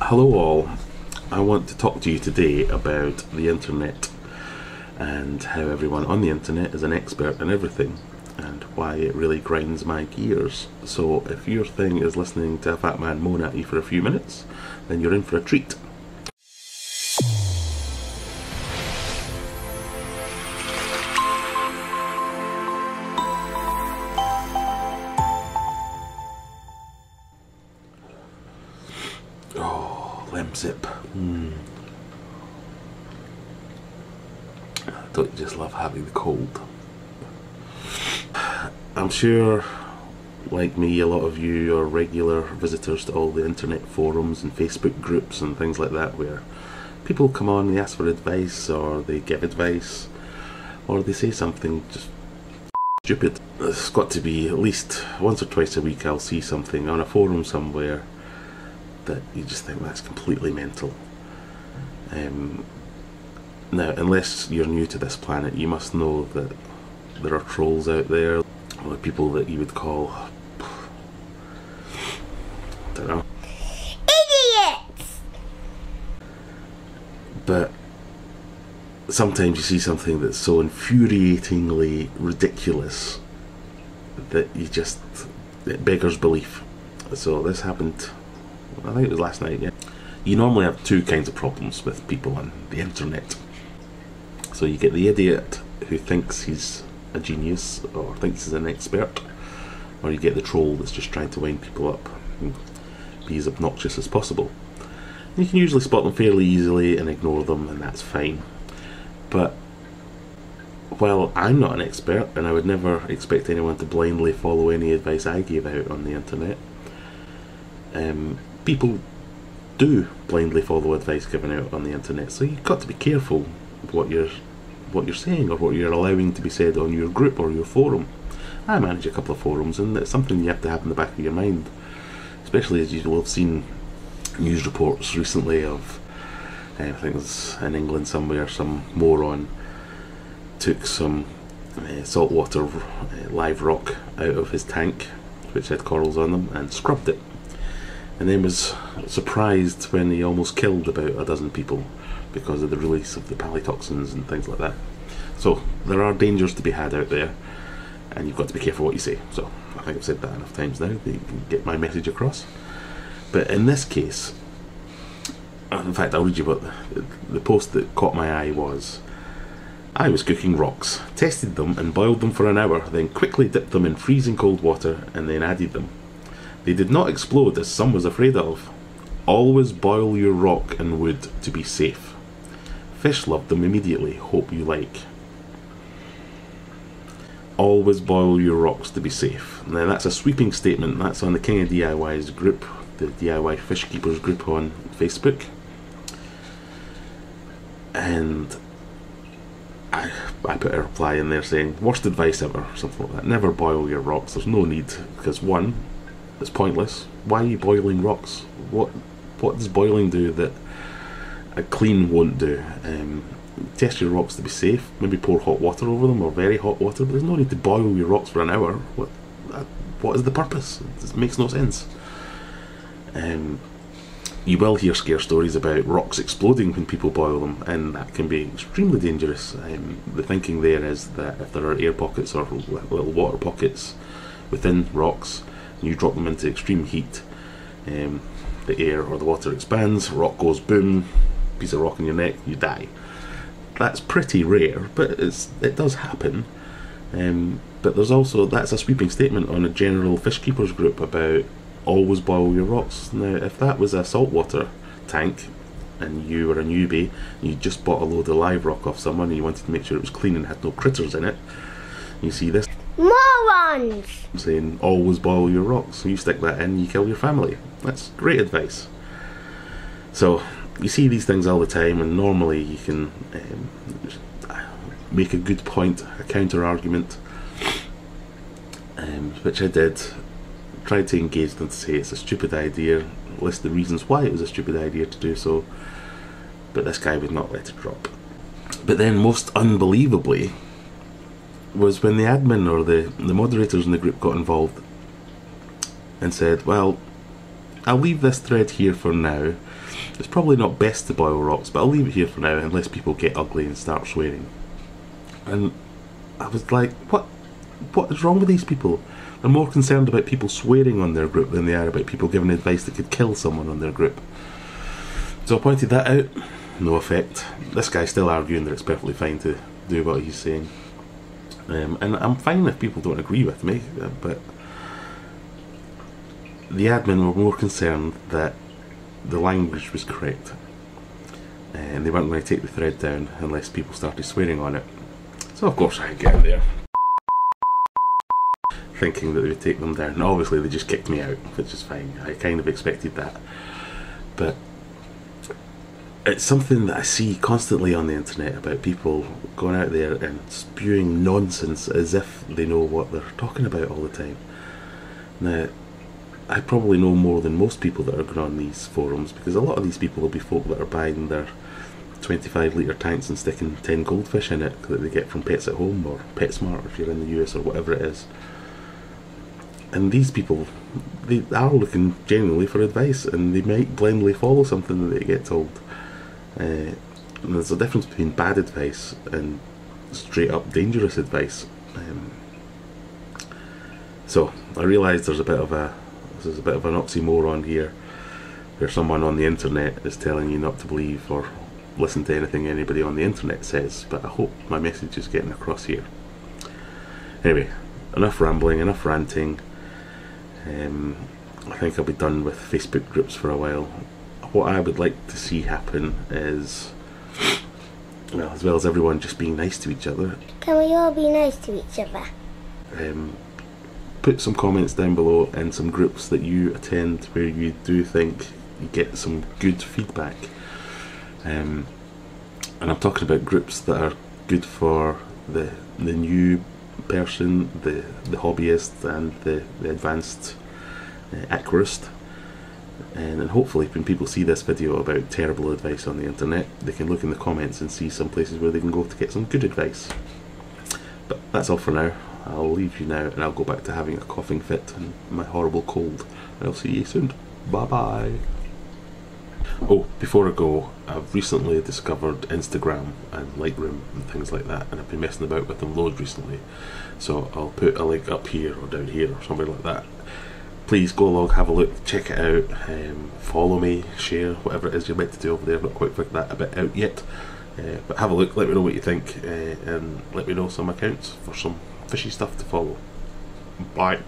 Hello all, I want to talk to you today about the internet and how everyone on the internet is an expert in everything and why it really grinds my gears. So if your thing is listening to a fat man moan at you for a few minutes, then you're in for a treat. Lemsip. Don't you just love having the cold? I'm sure, like me, a lot of you are regular visitors to all the internet forums and Facebook groups and things like that, where people come on, they ask for advice, or they give advice, or they say something just stupid. It's got to be at least once or twice a week I'll see something on a forum somewhere that you just think that's completely mental. Now, unless you're new to this planet, you must know that there are trolls out there, or people that you would call, I don't know, idiots! But sometimes you see something that's so infuriatingly ridiculous that you just, it beggars belief. So this happened, I think it was last night, yeah. You normally have two kinds of problems with people on the internet. So you get the idiot who thinks he's a genius or thinks he's an expert, or you get the troll that's just trying to wind people up and be as obnoxious as possible. And you can usually spot them fairly easily and ignore them, and that's fine. But while I'm not an expert, and I would never expect anyone to blindly follow any advice I give out on the internet, people do blindly follow advice given out on the internet, so you've got to be careful what you're saying or what you're allowing to be said on your group or your forum. I manage a couple of forums, and it's something you have to have in the back of your mind, especially as you will have seen news reports recently of, I think it was in England somewhere, some moron took some saltwater live rock out of his tank, which had corals on them, and scrubbed it, and then was surprised when he almost killed about a dozen people because of the release of the palytoxins and things like that. So there are dangers to be had out there, and you've got to be careful what you say. So I think I've said that enough times now that you can get my message across. But in this case, in fact, I'll read you what the post that caught my eye was: I was cooking rocks, tested them and boiled them for an hour, then quickly dipped them in freezing cold water and then added them. They did not explode as some was afraid of. Always boil your rock and wood to be safe. Fish loved them immediately, hope you like. Always boil your rocks to be safe. Now that's a sweeping statement. That's on the King of DIY's group, the DIY Fish Keepers group on Facebook. And I put a reply in there saying, worst advice ever, something like that. Never boil your rocks, there's no need, because one, it's pointless. Why are you boiling rocks? What does boiling do that a clean won't do? Test your rocks to be safe, maybe pour hot water over them, or very hot water, but there's no need to boil your rocks for an hour. What is the purpose? It makes no sense. You will hear scare stories about rocks exploding when people boil them, and that can be extremely dangerous. The thinking there is that if there are air pockets or little water pockets within rocks, and you drop them into extreme heat, the air or the water expands, rock goes boom, piece of rock in your neck, you die. That's pretty rare, but it does happen. But there's also, that's a sweeping statement on a general fish keepers group about always boil your rocks. Now, if that was a saltwater tank and you were a newbie and you just bought a load of live rock off someone and you wanted to make sure it was clean and had no critters in it, you see this Morons! saying always boil your rocks, so you stick that in, you kill your family. That's great advice. So you see these things all the time, and normally you can make a good point, a counter argument, which I did. Tried to engage them to say it's a stupid idea, list the reasons why it was a stupid idea to do so, but this guy would not let it drop. But then, most unbelievably, was when the admin or the moderators in the group got involved and said, well, I'll leave this thread here for now. It's probably not best to boil rocks, but I'll leave it here for now unless people get ugly and start swearing. And I was like, what is wrong with these people? They're more concerned about people swearing on their group than they are about people giving advice that could kill someone on their group. So I pointed that out, no effect. This guy's still arguing that it's perfectly fine to do what he's saying. And I'm fine if people don't agree with me, but the admin were more concerned that the language was correct, and they weren't going to take the thread down unless people started swearing on it. So of course I get in there thinking that they would take them down, and obviously they just kicked me out, which is fine. I kind of expected that, but it's something that I see constantly on the internet about people going out there and spewing nonsense as if they know what they're talking about all the time. Now, I probably know more than most people that are going on these forums, because a lot of these people will be folk that are buying their 25 litre tanks and sticking 10 goldfish in it that they get from Pets at Home or PetSmart if you're in the US or whatever it is. And these people, they are looking genuinely for advice, and they might blindly follow something that they get told. And there's a difference between bad advice and straight up dangerous advice. So I realise there's a bit of an oxymoron here, where someone on the internet is telling you not to believe or listen to anything anybody on the internet says, but I hope my message is getting across here. Anyway, enough rambling, enough ranting. I think I'll be done with Facebook groups for a while. What I would like to see happen is, well, as well as everyone just being nice to each other, Can we all be nice to each other? put some comments down below in some groups that you attend where you do think you get some good feedback. And I'm talking about groups that are good for the new person, the hobbyist, and the advanced aquarist. And then hopefully when people see this video about terrible advice on the internet, they can look in the comments and see some places where they can go to get some good advice. But that's all for now. I'll leave you now, and I'll go back to having a coughing fit and my horrible cold. I'll see you soon. Bye bye. Oh, before I go, I've recently discovered Instagram and Lightroom and things like that, and I've been messing about with them loads recently. So I'll put a link up here or down here or somewhere like that. Please go along, have a look, check it out, follow me, share, whatever it is you're meant to do over there. I've not quite figured that a bit out yet. But have a look, let me know what you think, and let me know some accounts for some fishy stuff to follow. Bye.